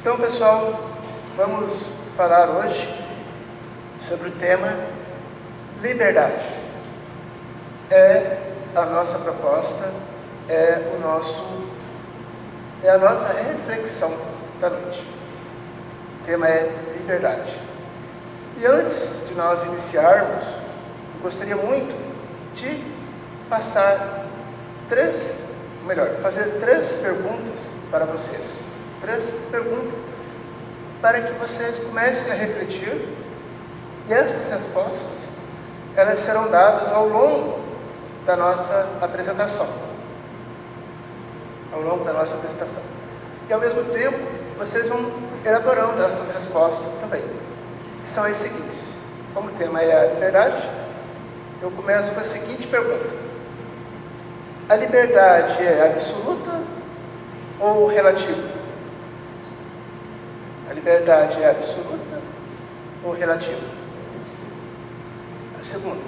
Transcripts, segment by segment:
Então, pessoal, vamos falar hoje sobre o tema liberdade. É a nossa proposta, é a nossa reflexão da noite. O tema é liberdade. E antes de nós iniciarmos, eu gostaria muito de fazer três perguntas para vocês. Três perguntas para que vocês comecem a refletir, e estas respostas, elas serão dadas ao longo da nossa apresentação. E ao mesmo tempo, vocês vão elaborando essas respostas também. Que são as seguintes. Como o tema é a liberdade, eu começo com a seguinte pergunta: a liberdade é absoluta ou relativa? A liberdade é absoluta ou relativa? A segunda: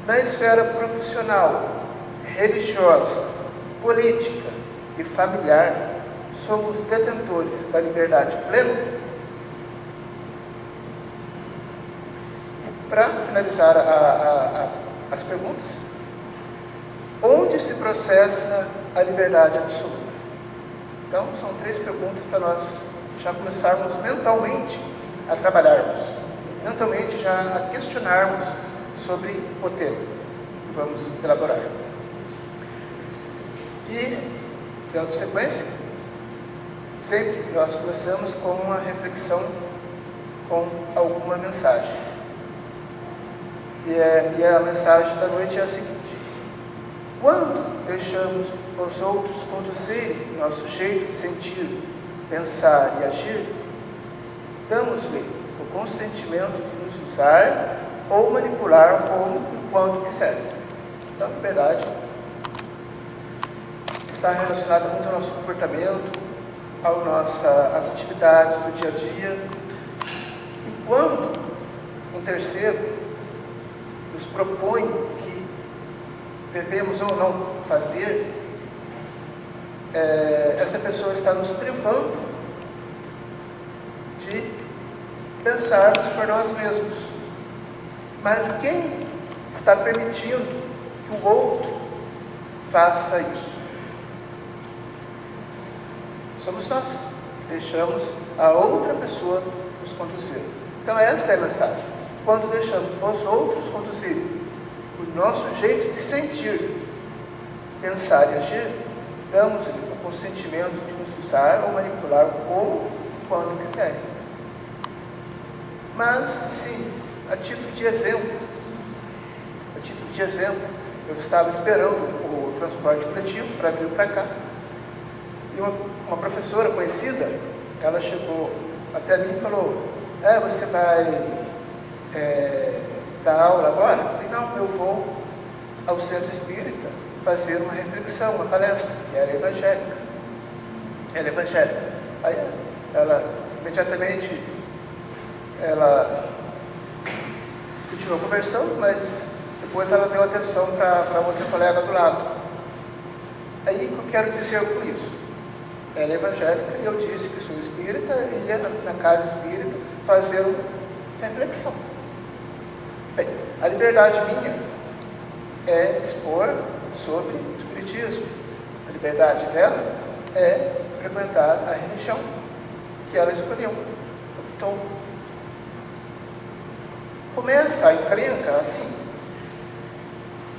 na esfera profissional, religiosa, política e familiar, somos detentores da liberdade plena? E para finalizar as perguntas, onde se processa a liberdade absoluta? Então, são três perguntas para nós já começarmos mentalmente a trabalharmos, mentalmente já a questionarmos sobre o tema que vamos elaborar. E, dando sequência, sempre nós começamos com uma reflexão, com alguma mensagem. E a mensagem da noite é a seguinte: quando deixamos os outros conduzirem nosso jeito de sentir, pensar e agir, damos-lhe o consentimento de nos usar ou manipular como e quando quiserem. Então, a liberdade está relacionada muito ao nosso comportamento, às atividades do dia a dia. E quando um terceiro nos propõe que devemos ou não fazer, essa pessoa está nos privando de pensarmos por nós mesmos. Mas quem está permitindo que o outro faça isso? Somos nós. Deixamos a outra pessoa nos conduzir. Então esta é a mensagem. Quando deixamos os outros conduzirem o nosso jeito de sentir, pensar e agir, damos-lhe o consentimento de nos usar ou manipular como e quando quiserem. Mas, sim, a título de exemplo, eu estava esperando o transporte coletivo para vir para cá, e uma professora conhecida, ela chegou até mim e falou: você vai dar aula agora? Eu falei: não, eu vou ao centro espírita fazer uma reflexão, uma palestra, e ela é evangélica. Aí ela, imediatamente, ela continuou conversando, mas depois ela deu atenção para outra colega do lado. Aí o que eu quero dizer com isso? Ela é evangélica e eu disse que sou espírita e ia na casa espírita fazer uma reflexão. Bem, a liberdade minha é expor sobre o espiritismo. A liberdade dela é frequentar a religião que ela escolheu, optou. Começa a encrenca assim.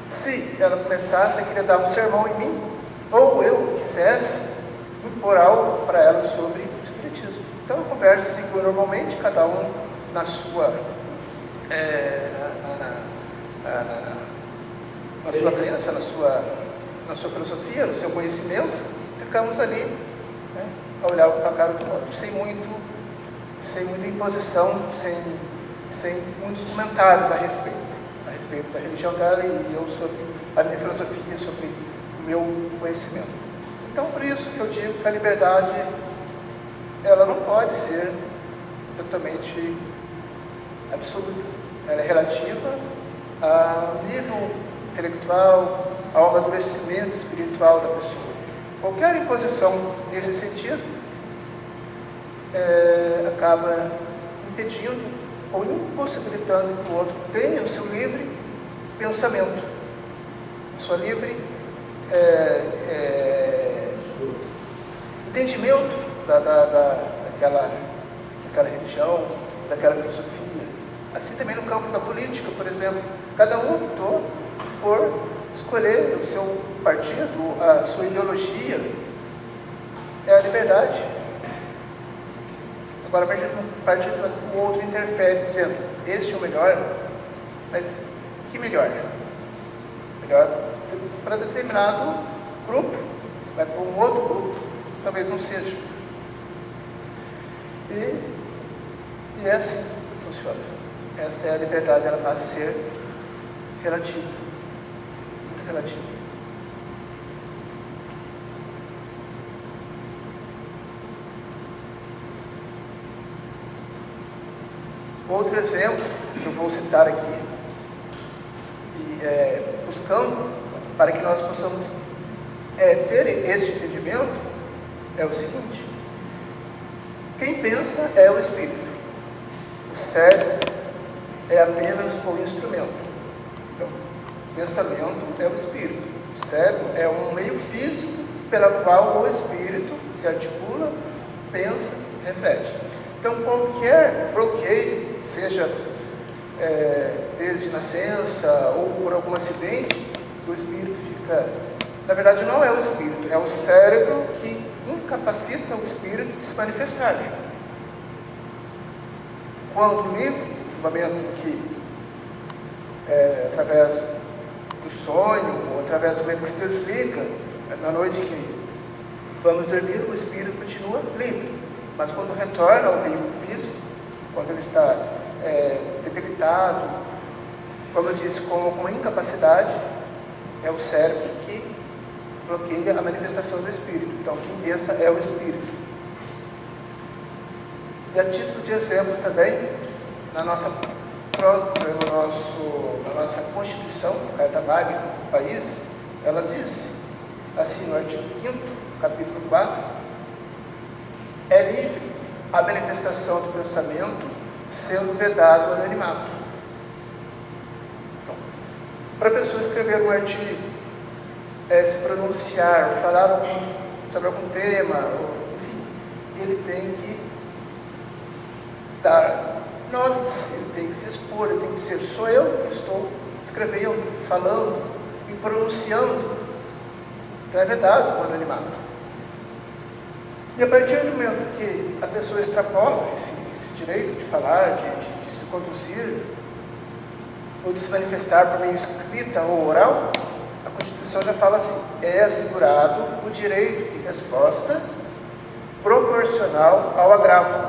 Se ela começasse a querer dar um sermão em mim, ou eu quisesse impor algo para ela sobre o espiritismo. Então a conversa seguiu normalmente, cada um na sua crença, na sua filosofia, no seu conhecimento. Ficamos ali, a olhar um para a cara do outro, sem muita imposição, sem muitos comentários a respeito da religião dela e eu sobre a minha filosofia, sobre o meu conhecimento. Então, por isso que eu digo que a liberdade, ela não pode ser totalmente absoluta. Ela é relativa ao nível intelectual, ao amadurecimento espiritual da pessoa. Qualquer imposição nesse sentido acaba impedindo ou impossibilitando que o outro tenha o seu livre pensamento, sua livre entendimento daquela religião, daquela filosofia. Assim também no campo da política, por exemplo, cada um optou por escolher o seu partido, a sua ideologia, é a liberdade. Agora, a partir do momento que o outro interfere dizendo, este é o melhor, mas que melhor? Melhor para determinado grupo, mas para um outro grupo talvez não seja. E é assim que funciona. Essa é a liberdade, ela passa a ser relativa, muito relativa. Outro exemplo que eu vou citar aqui, buscando para que nós possamos ter esse entendimento, é o seguinte: quem pensa é o espírito, o cérebro é apenas o instrumento. Então, o pensamento é o espírito, o cérebro é um meio físico pela qual o espírito se articula, pensa, reflete. Então, qualquer bloqueio, seja desde nascença ou por algum acidente, que o espírito fica... Na verdade, não é o espírito, é o cérebro que incapacita o espírito de se manifestar. Quando livre, no momento que, através do sonho, ou através do momento que se desliga, na noite que vamos dormir, o espírito continua livre. Mas quando retorna ao veículo físico, quando ele está debilitado, como eu disse, com uma incapacidade, é o cérebro que bloqueia a manifestação do espírito. Então, quem pensa é o espírito. E a título de exemplo também, na nossa Constituição, Carta Magna do país, ela diz, assim no artigo 5º, capítulo 4, é livre a manifestação do pensamento, sendo vedado o anonimato. Então, para a pessoa escrever um artigo, se pronunciar, falar sobre algum tema, enfim, ele tem que dar nomes, ele tem que se expor, ele tem que dizer, sou eu que estou escrevendo, falando e pronunciando. Então é vedado o anonimato. E a partir do momento que a pessoa extrapola esse direito de falar, de se conduzir, ou de se manifestar por meio escrita ou oral, a Constituição já fala assim: é assegurado o direito de resposta proporcional ao agravo,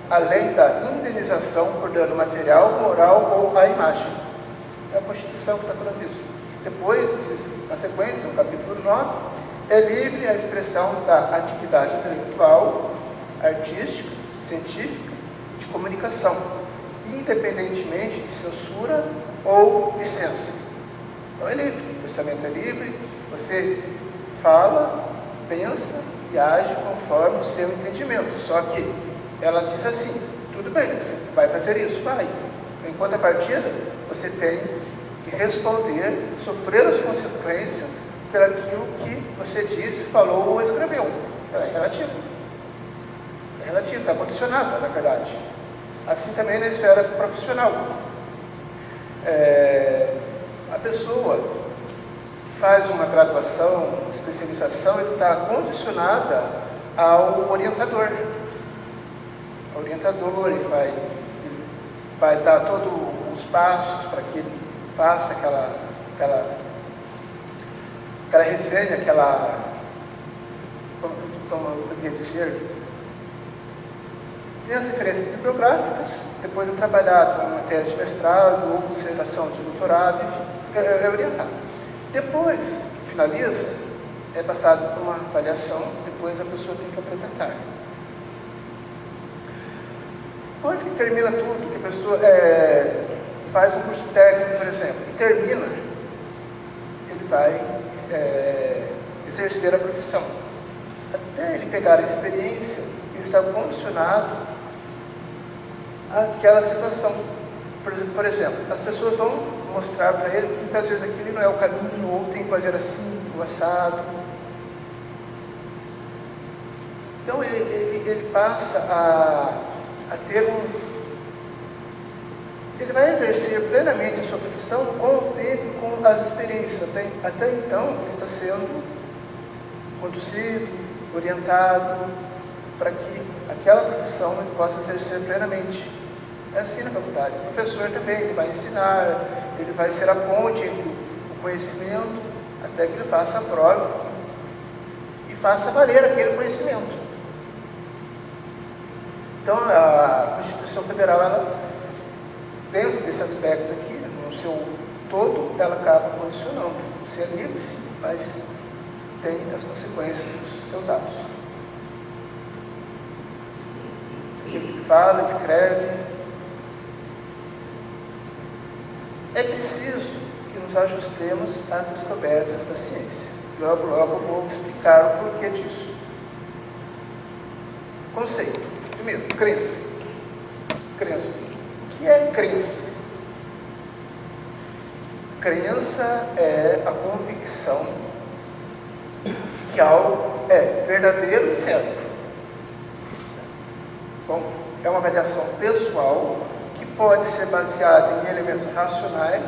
além da indenização por dano material, moral ou à imagem. É a Constituição que está falando isso. Depois, na sequência, no capítulo 9, é livre a expressão da atividade intelectual, artística, científica e de comunicação, independentemente de censura ou licença. Então é livre, o pensamento é livre, você fala, pensa e age conforme o seu entendimento. Só que ela diz assim: tudo bem, você vai fazer isso, vai. Em contrapartida, você tem que responder, sofrer as consequências pelaquilo que você disse, falou ou escreveu. Então, é relativo. É relativo, está condicionado, na verdade. Assim também na esfera profissional. A pessoa que faz uma graduação, uma especialização, ele está condicionada ao orientador. O orientador, ele vai dar todos os passos para que ele faça aquela resenha, como eu poderia dizer, tem as referências bibliográficas, depois é trabalhado uma tese de mestrado ou dissertação de doutorado, enfim, é orientado. Depois que finaliza, é passado por uma avaliação, depois a pessoa tem que apresentar. Depois que termina tudo, que a pessoa faz um curso técnico, por exemplo, e termina, ele vai exercer a profissão. até ele pegar a experiência, ele está condicionado àquela situação. Por exemplo, as pessoas vão mostrar para ele que muitas vezes aquele não é o caminho, ou tem que fazer assim, o assado. Então ele passa a ter ele vai exercer plenamente a sua profissão com o tempo e com as experiências. Até então, ele está sendo conduzido, orientado, para que aquela profissão ele possa exercer plenamente. É assim na faculdade. O professor também, ele vai ensinar, ele vai ser a ponte entre o conhecimento, até que ele faça a prova e faça valer aquele conhecimento. Então, a Constituição Federal, ela, dentro desse aspecto aqui, no seu todo, ela acaba condicionando. Você é livre, sim, mas tem as consequências dos seus atos. Ele fala, escreve. É preciso que nos ajustemos às descobertas da ciência. Logo, logo eu vou explicar o porquê disso. Conceito. Primeiro, crença. Crença. O que é crença? Crença é a convicção que algo é verdadeiro e certo. Bom, é uma avaliação pessoal que pode ser baseada em elementos racionais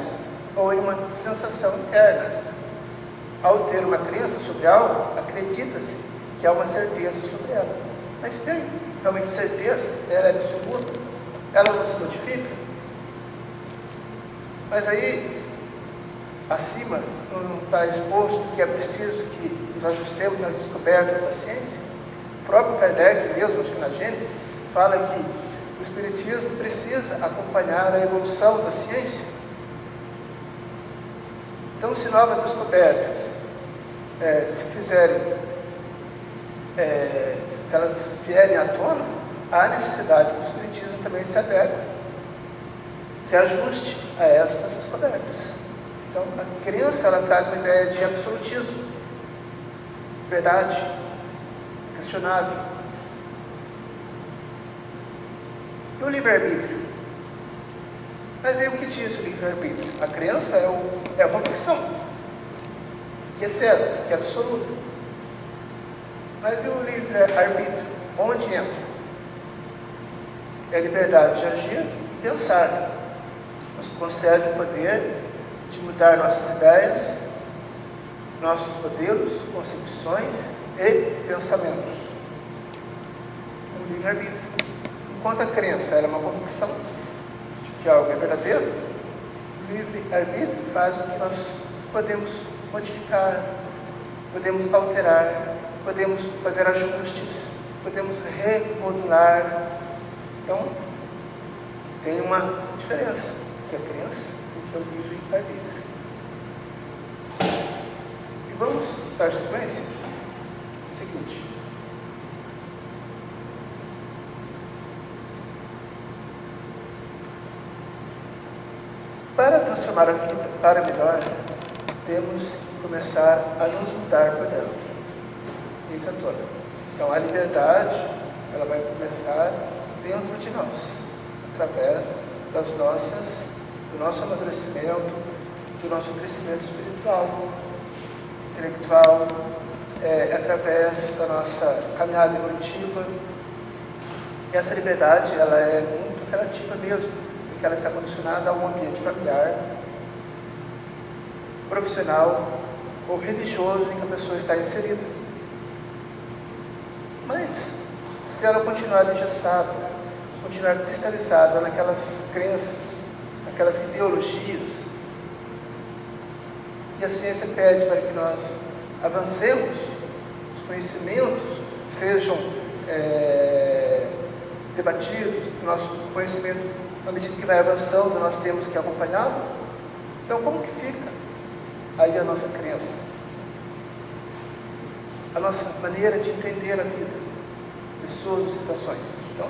ou em uma sensação interna. Ao ter uma crença sobre algo, acredita-se que há uma certeza sobre ela. Mas tem realmente certeza? Ela é absoluta? Ela não se modifica? Mas aí, acima, não está exposto que é preciso que nos ajustemos às descobertas da ciência? O próprio Kardec, mesmo, acho que na Gênesis, fala que o Espiritismo precisa acompanhar a evolução da ciência. Então, se novas descobertas se elas vierem à tona, há necessidade que o Espiritismo também se adeque, se ajuste a estas descobertas. Então, a crença, ela traz uma ideia de absolutismo, verdade, questionável. E o livre-arbítrio? Mas aí o que diz o livre-arbítrio? A crença é a convicção, que é certo, que é absoluto. Mas e o livre-arbítrio? Onde entra? É a liberdade de agir e pensar. Nos concede o poder de mudar nossas ideias, nossos modelos, concepções e pensamentos. O livre-arbítrio. Enquanto a crença era uma convicção de que algo é verdadeiro, o livre-arbítrio faz com que nós podemos modificar, podemos alterar, podemos fazer ajustes, podemos remodular. Então, tem uma diferença, que é a crença e que é o livre-arbítrio. E vamos dar sequência? É o seguinte. Para transformar a vida para melhor, temos que começar a nos mudar por dentro. Isso é toda. Então, a liberdade, ela vai começar dentro de nós, através do nosso amadurecimento, do nosso crescimento espiritual, intelectual, através da nossa caminhada evolutiva. E essa liberdade, ela é muito relativa mesmo, porque ela está condicionada a um ambiente familiar, profissional ou religioso em que a pessoa está inserida. Mas, se ela continuar engessada, continuar cristalizada naquelas crenças, naquelas ideologias, e a ciência pede para que nós avancemos, os conhecimentos sejam debatidos, o nosso conhecimento, à medida que vai avançando, nós temos que acompanhá-lo. Então, como que fica aí a nossa crença? A nossa maneira de entender a vida, pessoas ou situações. Então,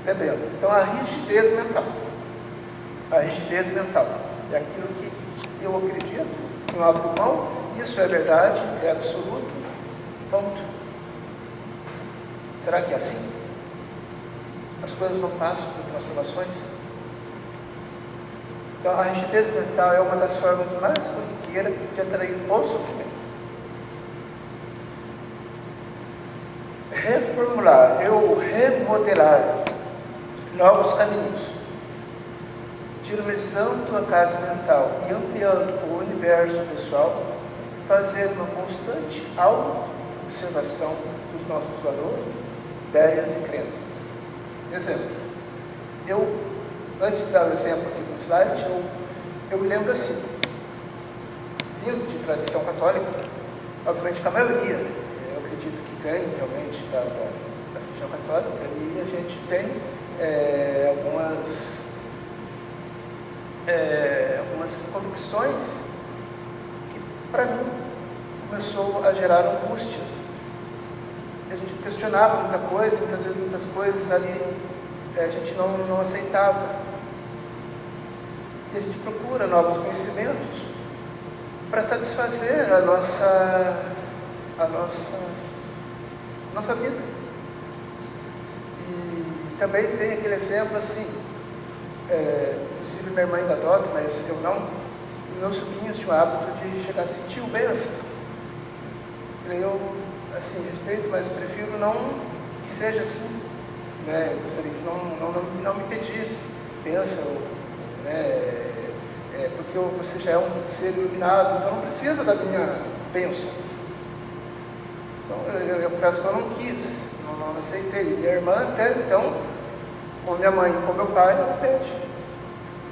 lembrando, então a rigidez mental é aquilo que eu acredito, não abro mão, isso é verdade, é absoluto, ponto. Será que é assim? As coisas não passam por transformações? Então, a rigidez mental é uma das formas mais corriqueiras de atrair o sofrimento. Reformular ou remodelar novos caminhos, dinamizando a casa mental e ampliando o universo pessoal, fazendo uma constante auto-observação dos nossos valores, ideias e crenças. Exemplo, antes de dar o exemplo aqui no slide, eu me lembro assim, vindo de tradição católica, obviamente que a maioria, eu acredito que vem realmente da religião católica, e a gente tem algumas convicções que, para mim, começou a gerar angústias. A gente questionava muita coisa, muitas vezes muitas coisas ali a gente não aceitava. E a gente procura novos conhecimentos para satisfazer a nossa vida. E também tem aquele exemplo assim, inclusive minha irmã ainda adota, mas eu não. Meus sobrinhos tinham o hábito de chegar assim, tio, benção. Eu, assim, respeito, mas prefiro não que seja assim, né? Eu gostaria que não me pedisse, benção, né? Porque você já é um ser iluminado, então não precisa da minha bênção. Então, eu confesso que eu não quis, não aceitei. Minha irmã até, então, com minha mãe e com meu pai, ela pede,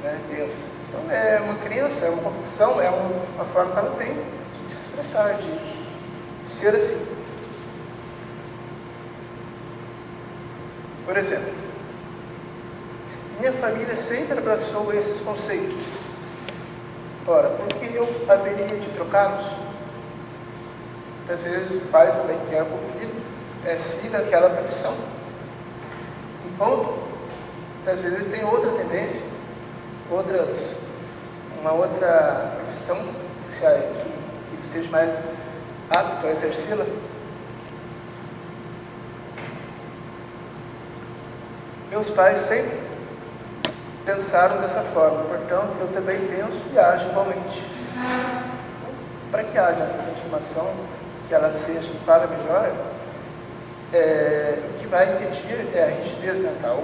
né, bênção. Então, é uma crença, é uma convicção, é uma forma que ela tem de se expressar, de ser assim. Por exemplo, minha família sempre abraçou esses conceitos. Ora, por que eu haveria de trocá-los? Muitas vezes o pai também quer que o filho siga aquela profissão. Enquanto, muitas vezes ele tem outra tendência, uma outra profissão que esteja mais apto a exercê-la. Meus pais sempre pensaram dessa forma, portanto, eu também penso e ajo igualmente. Para que haja essa transformação, que ela seja para melhor, o que vai impedir é a rigidez mental,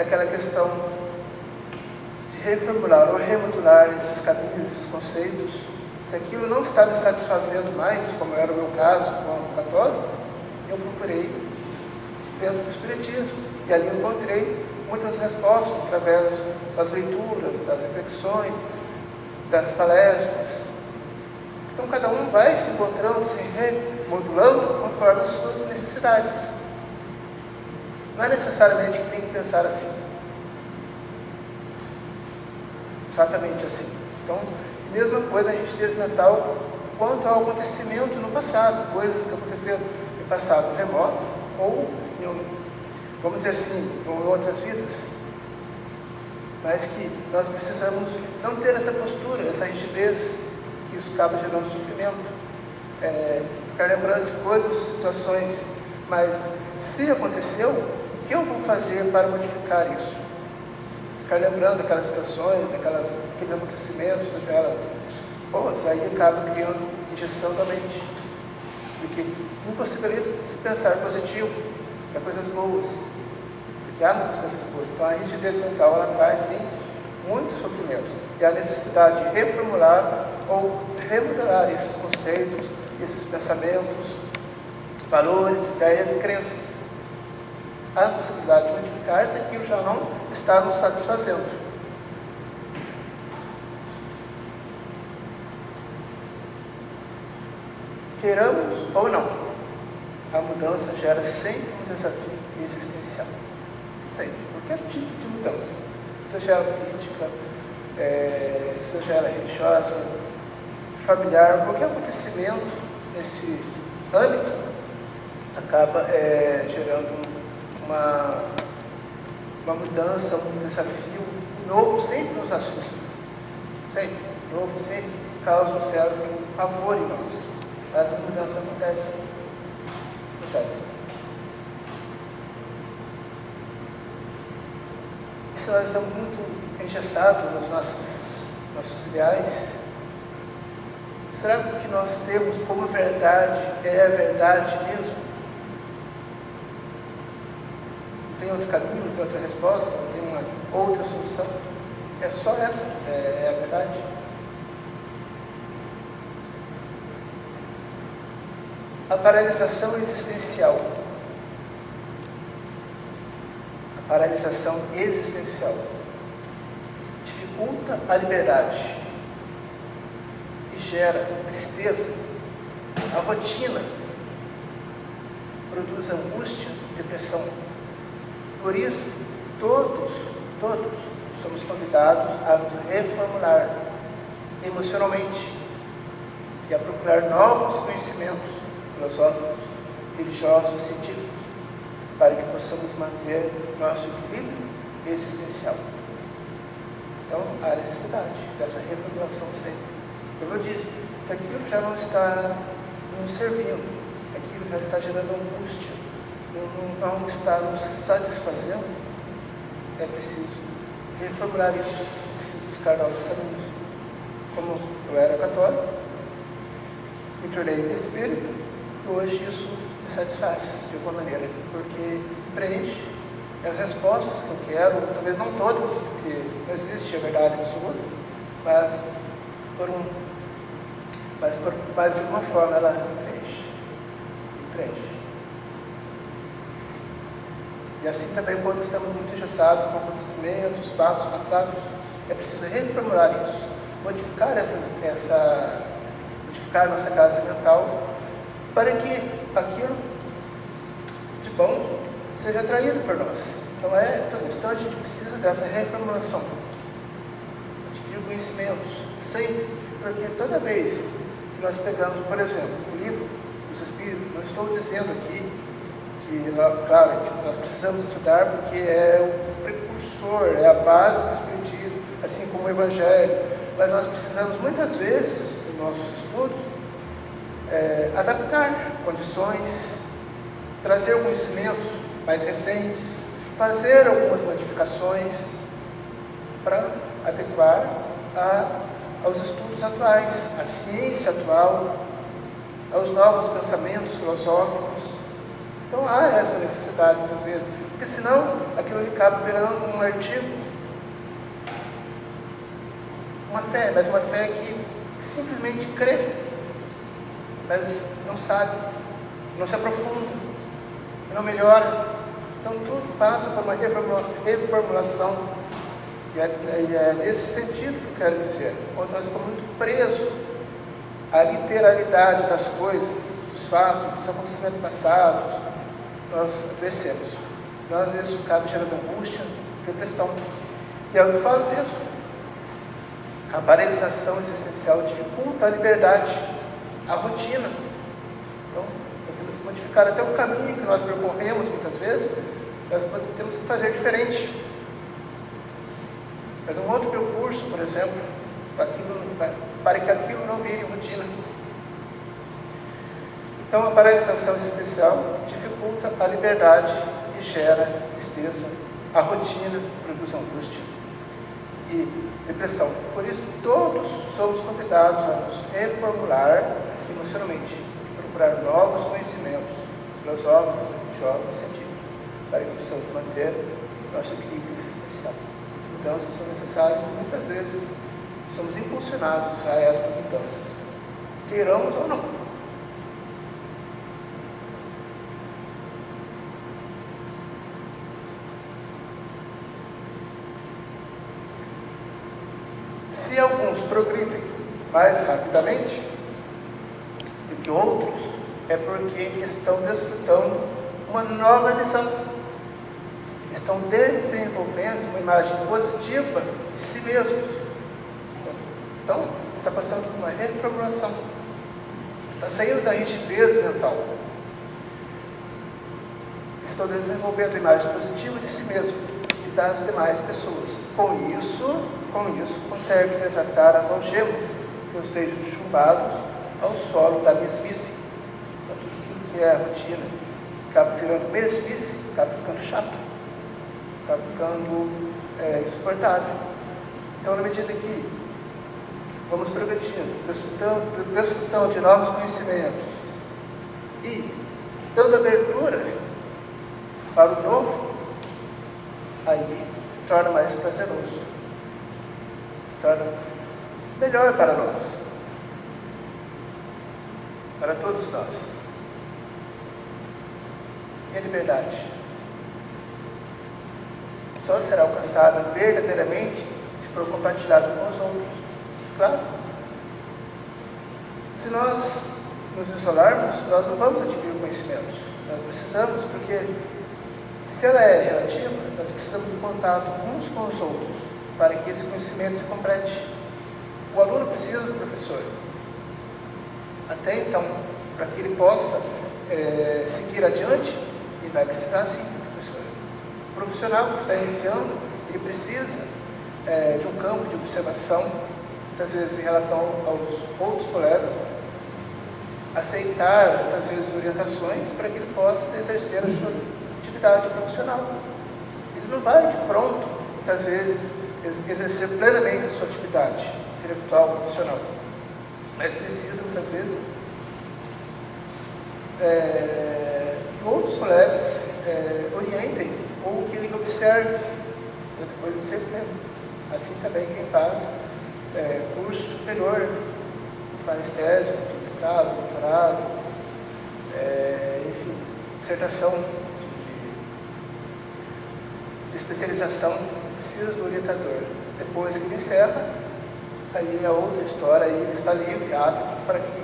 aquela questão de reformular ou remodular esses caminhos, esses conceitos. Se aquilo não está me satisfazendo mais, como era o meu caso como católico, eu procurei dentro do Espiritismo. E ali eu encontrei muitas respostas através das leituras, das reflexões, das palestras. Então cada um vai se encontrando, se remodulando conforme as suas necessidades. Não é necessariamente que tem que pensar assim. Exatamente assim. Então, mesma coisa a rigidez mental quanto ao acontecimento no passado, coisas que aconteceram no passado remoto ou, vamos dizer assim, em outras vidas. Mas que nós precisamos não ter essa postura, essa rigidez, que isso acaba gerando sofrimento. Ficar lembrando de coisas, situações, mas se aconteceu, o que eu vou fazer para modificar isso? Ficar lembrando aquelas situações, aqueles acontecimentos, aquelas boas, aí acaba criando injeção da mente, porque impossibilita se pensar positivo, para coisas boas, porque há muitas coisas boas. Então a rigidez mental, ela traz sim muito sofrimento, e a necessidade de reformular ou remodelar esses conceitos, esses pensamentos, valores, ideias e crenças. Há a possibilidade de modificar se aquilo já não está nos satisfazendo. Queiramos ou não, a mudança gera sempre um desafio existencial. Sempre. Qualquer tipo de mudança. Seja ela política, seja ela religiosa, familiar, qualquer acontecimento nesse âmbito acaba gerando uma mudança, um desafio novo, sempre nos assusta. Sempre. Novo, sempre. causa um certo pavor em nós. Essa mudança acontece. Se nós estamos muito engessados nos nossos ideais, será que o que nós temos como verdade é a verdade mesmo? Não tem outro caminho, não tem outra resposta, não tem uma outra solução? É só essa, é a verdade? A paralisação existencial. A paralisação existencial dificulta a liberdade e gera tristeza. A rotina produz angústia e depressão. Por isso, todos somos convidados a nos reformular emocionalmente e a procurar novos conhecimentos filosóficos, religiosos, científicos, para que possamos manter nosso equilíbrio existencial. Então, há necessidade dessa reformulação sempre. Como eu disse, se aquilo já não está nos servindo, aquilo já está gerando angústia, não está nos satisfazendo, é preciso reformular isso, é preciso buscar novos caminhos. Como eu era católico, me tornei espírita, e hoje isso me satisfaz de alguma maneira, porque preenche as respostas que eu quero, talvez não todas, porque não existe a verdade absoluta, mas de alguma forma ela preenche. E assim também, quando estamos muito engessados com acontecimentos, fatos passados, é preciso reformular isso, modificar modificar nossa casa mental, para que aquilo de bom seja atraído por nós. Então, toda questão, a gente precisa dessa reformulação, adquirir conhecimentos, sempre, porque toda vez que nós pegamos, por exemplo, o livro dos Espíritos, não estou dizendo aqui que, claro, nós precisamos estudar porque é o precursor, é a base do Espiritismo, assim como o Evangelho, mas nós precisamos muitas vezes, nos nossos estudos, adaptar condições, trazer conhecimentos mais recentes, fazer algumas modificações para adequar aos estudos atuais, à ciência atual, aos novos pensamentos filosóficos. Então há essa necessidade muitas vezes, porque senão aquilo acaba virando um artigo, uma fé, mas uma fé que simplesmente crê, mas não sabe, não se aprofunda, não melhora. Então tudo passa por uma reformulação, e é nesse sentido que eu quero dizer, quando nós ficamos muito presos à literalidade das coisas, dos fatos, dos acontecimentos passados, nós adoecemos. Nós, às vezes, isso acaba gerando angústia, depressão. E é o que eu falo mesmo. A paralisação existencial dificulta a liberdade, a rotina. Então, nós temos que modificar até o caminho que nós percorremos muitas vezes, nós temos que fazer diferente. Fazer um outro percurso, por exemplo, para que aquilo não vire rotina. Então, a paralisação existencial dificulta a liberdade e gera tristeza. A rotina produz angústia e depressão. Por isso, todos somos convidados a nos reformular emocionalmente, procurar novos conhecimentos filosóficos, religiosos, científicos, para que possamos manter nosso equilíbrio existencial. Mudanças são necessárias, muitas vezes somos impulsionados a essas mudanças, queiramos ou não. Se alguns progridem mais rapidamente do que outros, é porque estão desfrutando uma nova visão, estão desenvolvendo uma imagem positiva de si mesmos. Então, está passando por uma reformulação, está saindo da rigidez mental, estão desenvolvendo a imagem positiva de si mesmo e das demais pessoas. Com isso consegue desatar as algemas que não estejam chumbados ao solo da mesmice. Então, tudo que é a rotina, que acaba virando mesmice, acaba ficando chato, acaba ficando insuportável. Então, na medida que vamos progredindo, desfrutando de novos conhecimentos e dando abertura para o novo, aí torna mais prazeroso, se torna melhor para nós, para todos nós. E a liberdade só será alcançada verdadeiramente se for compartilhada com os outros. Claro. Se nós nos isolarmos, nós não vamos adquirir o conhecimento. Nós precisamos, porque se ela é relativa, nós precisamos de contato uns com os outros para que esse conhecimento se complete. O aluno precisa do professor. Até então, para que ele possa seguir adiante, ele vai precisar sim do professor. O profissional que está iniciando, ele precisa de um campo de observação, muitas vezes em relação aos outros colegas, aceitar muitas vezes orientações para que ele possa exercer a sua atividade profissional. Ele não vai de pronto, muitas vezes, exercer plenamente a sua atividade intelectual, profissional, mas precisa, muitas vezes, que outros colegas orientem ou que ele observe para depois do seu tempo. Assim também quem faz curso superior, faz tese, mestrado, doutorado, enfim, dissertação de especialização, precisa do orientador. Depois que ele encerra, aí é outra história, aí ele está livre, apto para que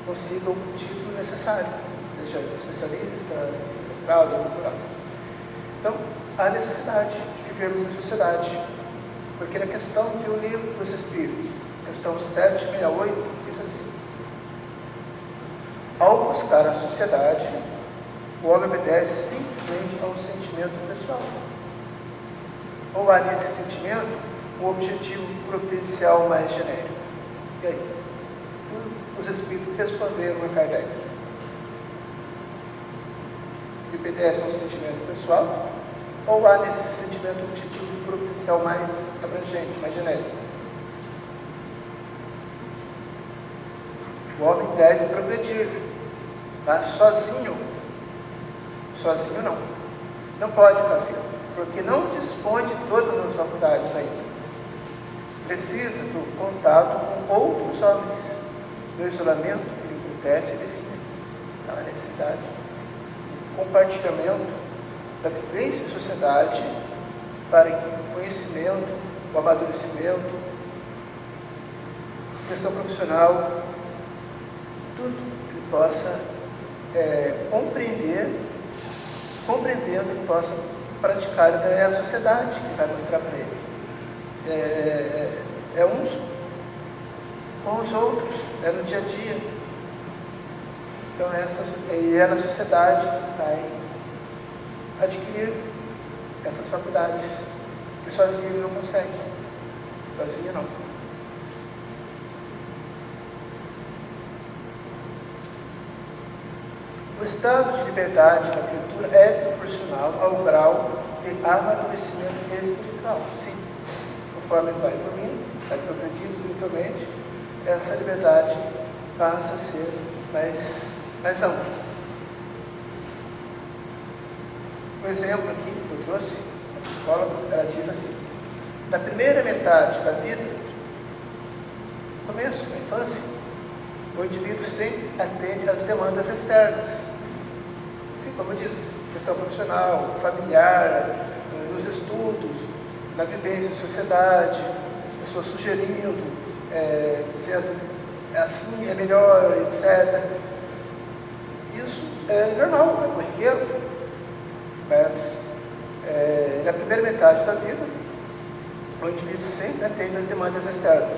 consiga o título necessário, seja especialista, mestrado, doutorado. Então, há necessidade de vivermos em sociedade, porque na questão de O Livro dos Espíritos, questão 768, diz assim: ao buscar a sociedade, o homem obedece simplesmente ao sentimento pessoal. Ou há nesse sentimento um objetivo providencial mais genérico? E aí? Os Espíritos responderam a Kardec: ele obedece ao sentimento pessoal, ou há nesse sentimento um objetivo providencial mais abrangente, mais genérico? O homem deve progredir, mas sozinho não pode fazer, porque não dispõe de todas as faculdades ainda. Precisa do contato com outros homens. No isolamento, ele embrutece e define. Então, a necessidade do compartilhamento da vivência em sociedade para que o conhecimento, o amadurecimento, a questão profissional, tudo ele possa compreendendo, ele possa praticar. Então é a sociedade que vai mostrar para ele. É uns com os outros, é no dia a dia. Então é na sociedade que vai adquirir essas faculdades, que sozinho ele não consegue. Sozinho não. O estado de liberdade da criatura é proporcional ao grau de amadurecimento espiritual. Sim, conforme ele vai evoluindo, vai progredindo espiritualmente, essa liberdade passa a ser mais ampla. Um exemplo aqui que eu trouxe, a psicóloga, ela diz assim: na primeira metade da vida, no começo, na infância, o indivíduo sempre atende às demandas externas. Sim, como eu disse, questão profissional, familiar, nos estudos, na vivência em sociedade, as pessoas sugerindo, dizendo assim é melhor, etc. Isso é normal, é corriqueiro, mas na primeira metade da vida, o indivíduo sempre atende às demandas externas.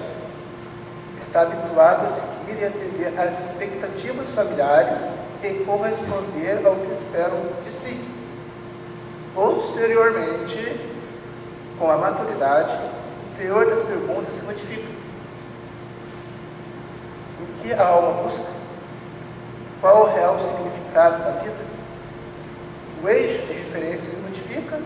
Está habituado a seguir e atender às expectativas familiares e corresponder ao que esperam de si. Posteriormente, com a maturidade, o teor das perguntas se modifica. O que a alma busca? Qual o real significado da vida? O eixo de referência se modifica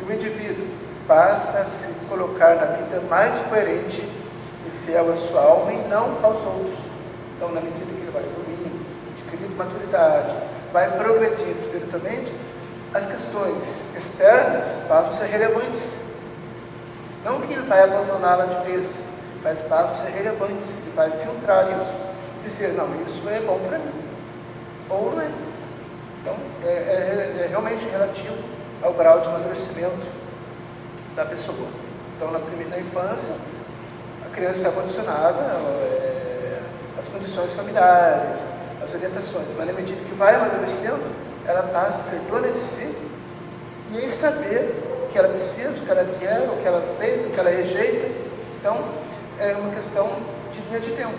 e o indivíduo passa a se colocar na vida mais coerente e fiel à sua alma e não aos outros. Então, na medida que ele vai evoluindo, adquirindo maturidade, vai progredindo espiritualmente, as questões externas passam a ser relevantes. Não que ele vai abandoná-la de vez, mas passam a ser relevantes. Ele vai filtrar isso. Dizer, não, isso é bom para mim. Ou não é. Então, é realmente relativo ao grau de amadurecimento da pessoa. Então, na infância, a criança é condicionada às condições familiares, às orientações. Mas, na medida que vai amadurecendo, ela passa a ser dona de si e em saber o que ela precisa, o que ela quer, o que ela aceita, o que ela rejeita. Então, é uma questão de linha de tempo,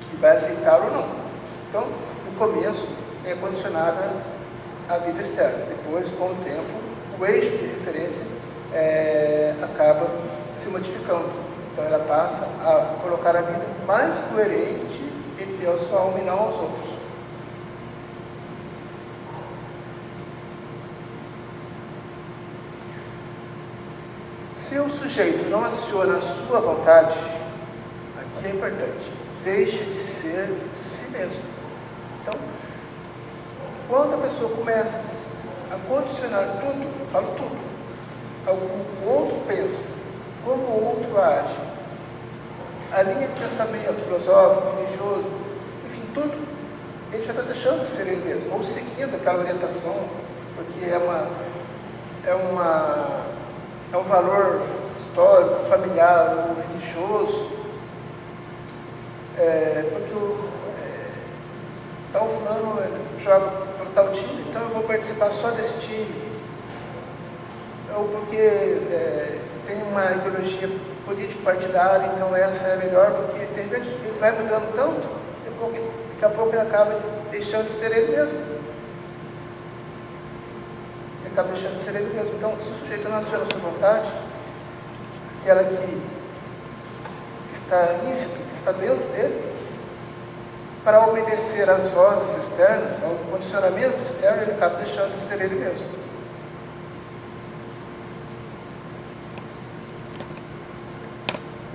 que vai aceitar ou não. Então, no começo, é condicionada à vida externa. Depois, com o tempo, o eixo de referência acaba se modificando. Então, ela passa a colocar a vida mais coerente e fiel à sua alma e não aos outros. Se o sujeito não aciona a sua vontade, aqui é importante, deixa de ser si mesmo. Então, quando a pessoa começa a condicionar tudo, eu falo tudo, ao que o outro pensa, como o outro age, a linha de pensamento filosófico, religioso, enfim, tudo, ele já está deixando de ser ele mesmo, ou seguindo aquela orientação, porque é um valor histórico, familiar ou religioso, porque tal fulano joga para tal time, então eu vou participar só desse time. Ou porque tem uma ideologia político-partidária, então essa é melhor, porque de repente ele vai mudando tanto, daqui a pouco ele acaba deixando de ser ele mesmo. Ele acaba deixando de ser ele mesmo. Então, se o sujeito não aciona a sua vontade, aquela que está lícita, que está dentro dele, para obedecer às vozes externas, ao condicionamento externo, ele acaba deixando de ser ele mesmo.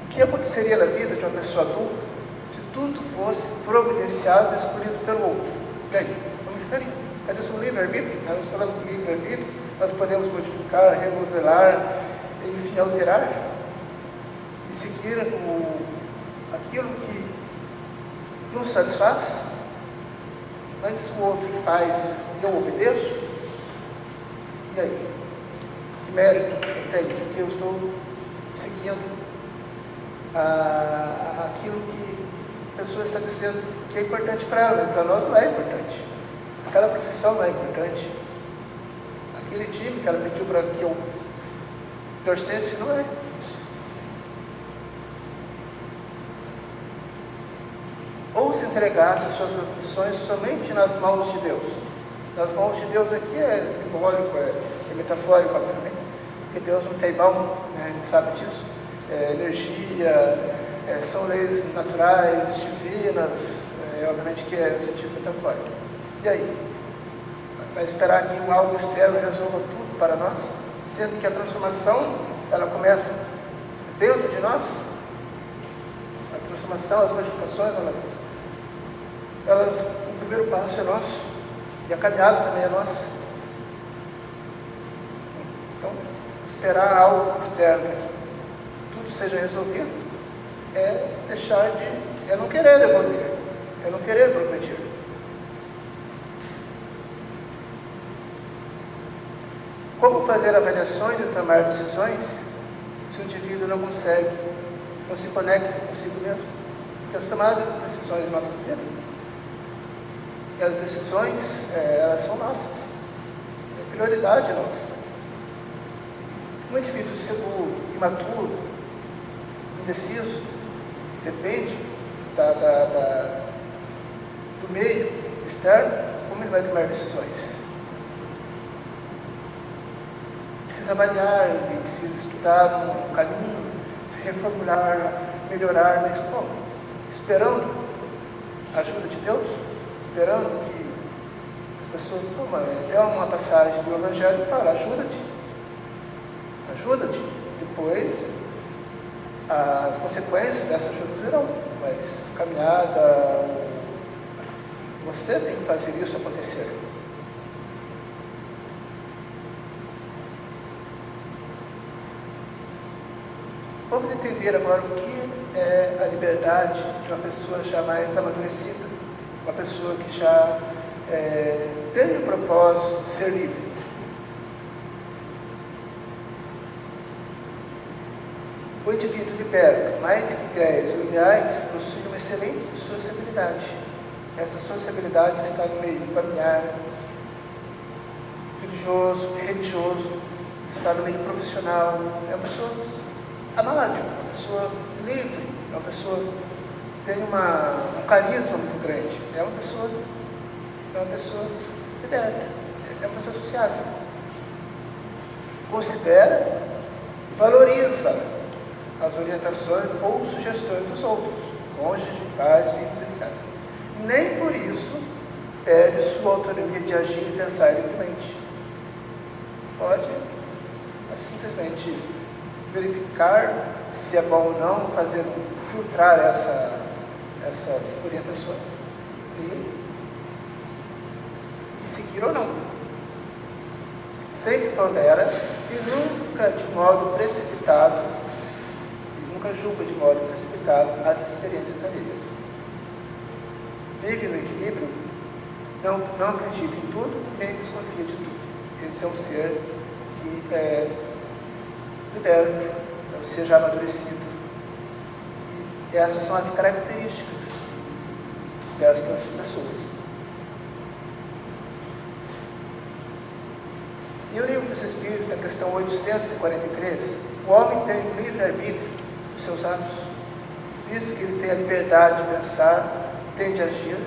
O que aconteceria na vida de uma pessoa adulta se tudo fosse providenciado e escolhido pelo outro? E aí, como ficaria? Cadê o seu livre-arbítrio? Nós estamos falando do livre-arbítrio, nós podemos modificar, remodelar, enfim, alterar e seguir aquilo que nos satisfaz, mas o outro faz e eu obedeço. E aí? Que mérito eu tenho? Porque eu estou seguindo aquilo que a pessoa está dizendo que é importante para ela, mas para nós não é importante. Aquela profissão não é importante. Aquele time que ela pediu para que eu torcesse não é. Ou se entregasse as suas aflições somente nas mãos de Deus. Nas mãos de Deus aqui é simbólico, é metafórico, obviamente, porque Deus não tem mão, né? A gente sabe disso. Energia, são leis naturais, divinas, obviamente que é no sentido metafórico. E aí? Vai esperar que algo externo resolva tudo para nós? Sendo que a transformação, ela começa dentro de nós? A transformação, as modificações, o primeiro passo é nosso, e a caminhada também é nossa. Então, esperar algo externo para que tudo seja resolvido é não querer evoluir, é não querer progredir. Como fazer avaliações e tomar decisões se o indivíduo não se conecta consigo mesmo? Porque as tomadas de decisões em nossas vidas, e as decisões, elas são nossas, é prioridade nossa. Um indivíduo seguro, imaturo, indeciso, depende do meio externo, como ele vai tomar decisões? Precisa avaliar, ele precisa estudar um caminho, se reformular, melhorar, mas como? esperando a ajuda de Deus, esperando que as pessoas, é uma passagem do Evangelho que fala, ajuda-te. Depois, as consequências dessa ajuda virão, mas caminhada, você tem que fazer isso acontecer. Vamos entender agora o que é a liberdade de uma pessoa já mais amadurecida, uma pessoa que já tem o propósito de ser livre. O indivíduo liberto, mais que ideias ou ideais, possui uma excelente sociabilidade. Essa sociabilidade está no meio familiar, religioso, está no meio profissional. É uma pessoa amável, uma pessoa livre, é uma pessoa que tem um carisma muito grande. É uma pessoa liberta, é uma pessoa sociável. Considera e valoriza as orientações ou sugestões dos outros, cônjuges, pais, filhos, etc. Nem por isso perde sua autonomia de agir e pensar livremente. Pode simplesmente verificar se é bom ou não, filtrar essas orientações e seguir ou não. Sempre pondera e nunca de modo precipitado, nunca julga de modo precipitado as experiências alheias. Vive no equilíbrio, não acredita em tudo, nem desconfia de tudo. Esse é um ser que é liberto, é um ser já amadurecido. E essas são as características destas pessoas. E o Livro dos Espíritos, na questão 843, o homem tem o livre-arbítrio dos seus atos, visto que ele tem a liberdade de pensar, tem de agir.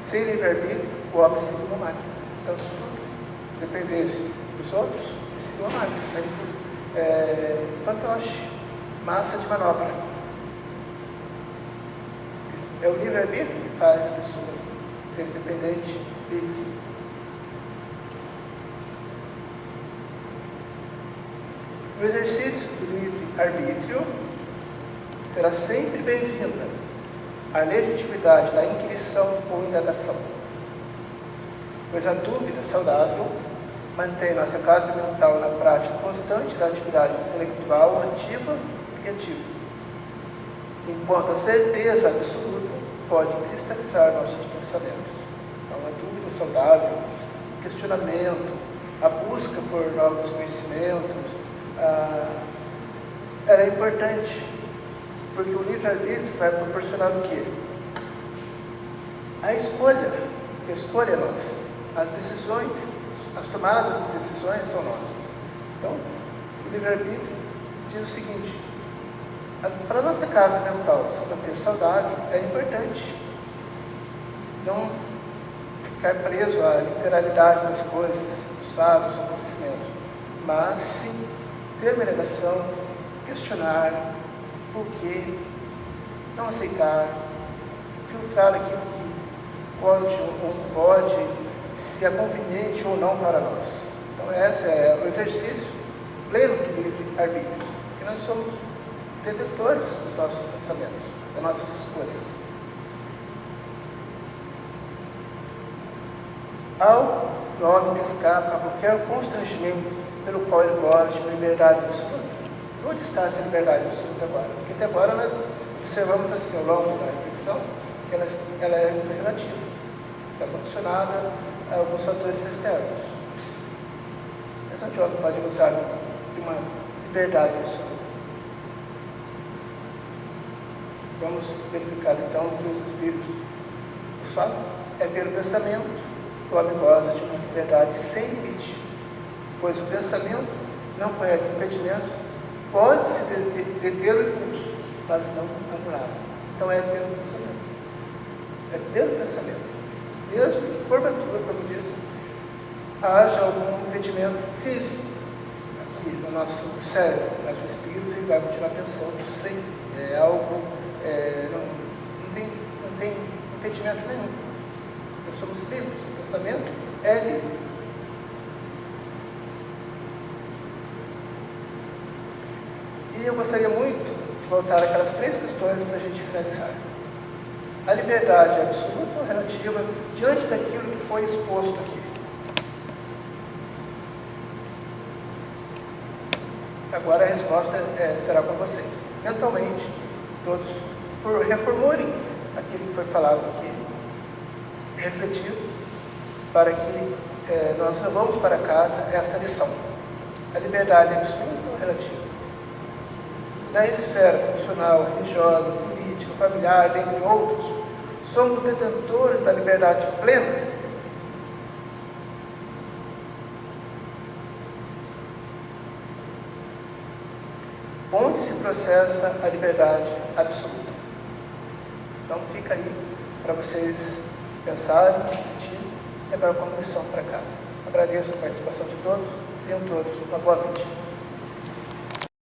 Sem livre-arbítrio, o homem seria uma máquina. Então, se tudo dependesse dos outros, ele seria uma máquina. Fantoche, massa de manobra. É o livre-arbítrio que faz a pessoa ser independente, livre. O exercício do livre-arbítrio será sempre bem-vinda à legitimidade da inquirição ou indagação, pois a dúvida saudável mantém nossa casa mental na prática constante da atividade intelectual ativa e criativa, enquanto a certeza absoluta pode cristalizar nossos pensamentos. Então, a dúvida saudável, o questionamento, a busca por novos conhecimentos, ela é importante, porque o livre-arbítrio vai proporcionar o quê? A escolha, que a escolha é nossa. As decisões, as tomadas de decisões são nossas. Então, o livre-arbítrio diz o seguinte: para a nossa casa mental se manter saudável, é importante não ficar preso à literalidade das coisas, dos fatos, dos acontecimentos, mas sim ter uma negação, questionar, por quê, não aceitar, filtrar aquilo que pode ou não pode, se é conveniente ou não para nós. Então, esse é o exercício pleno do livre-arbítrio, que nós somos detentores dos nossos pensamentos, das nossas escolhas. Ao homem que escapa a qualquer constrangimento pelo qual ele gosta de uma liberdade absoluta. Onde está essa liberdade absoluta agora? Porque até agora nós observamos assim, ao longo da reflexão, que ela é relativa, está condicionada a alguns fatores externos. Mas onde o homem pode gozar de uma liberdade absoluta? Vamos verificar então o que os Espíritos nos falam. É pelo pensamento que o homem goza de uma liberdade sem limite, pois o pensamento não conhece impedimentos, pode-se deter o impulso, mas não anulá-lo. Então é pelo pensamento. É pelo pensamento. Mesmo que, porventura, como diz, haja algum impedimento físico aqui no nosso cérebro, mas o espírito ele vai continuar pensando sempre. É algo não tem impedimento nenhum. Nós somos livres, o pensamento é livre. E eu gostaria muito de voltar àquelas 3 questões para a gente finalizar. A liberdade absoluta ou relativa diante daquilo que foi exposto aqui. Agora a resposta será com vocês. Mentalmente, todos reformulem aquilo que foi falado aqui, refletir, para que nós levamos para casa esta lição. A liberdade absoluta ou relativa? Na esfera profissional, religiosa, política, familiar, dentre outros, somos detentores da liberdade plena? Onde se processa a liberdade absoluta? Então fica aí para vocês pensarem, refletirem e levar como lição para casa. Agradeço a participação de todos. Tenham todos uma boa noite.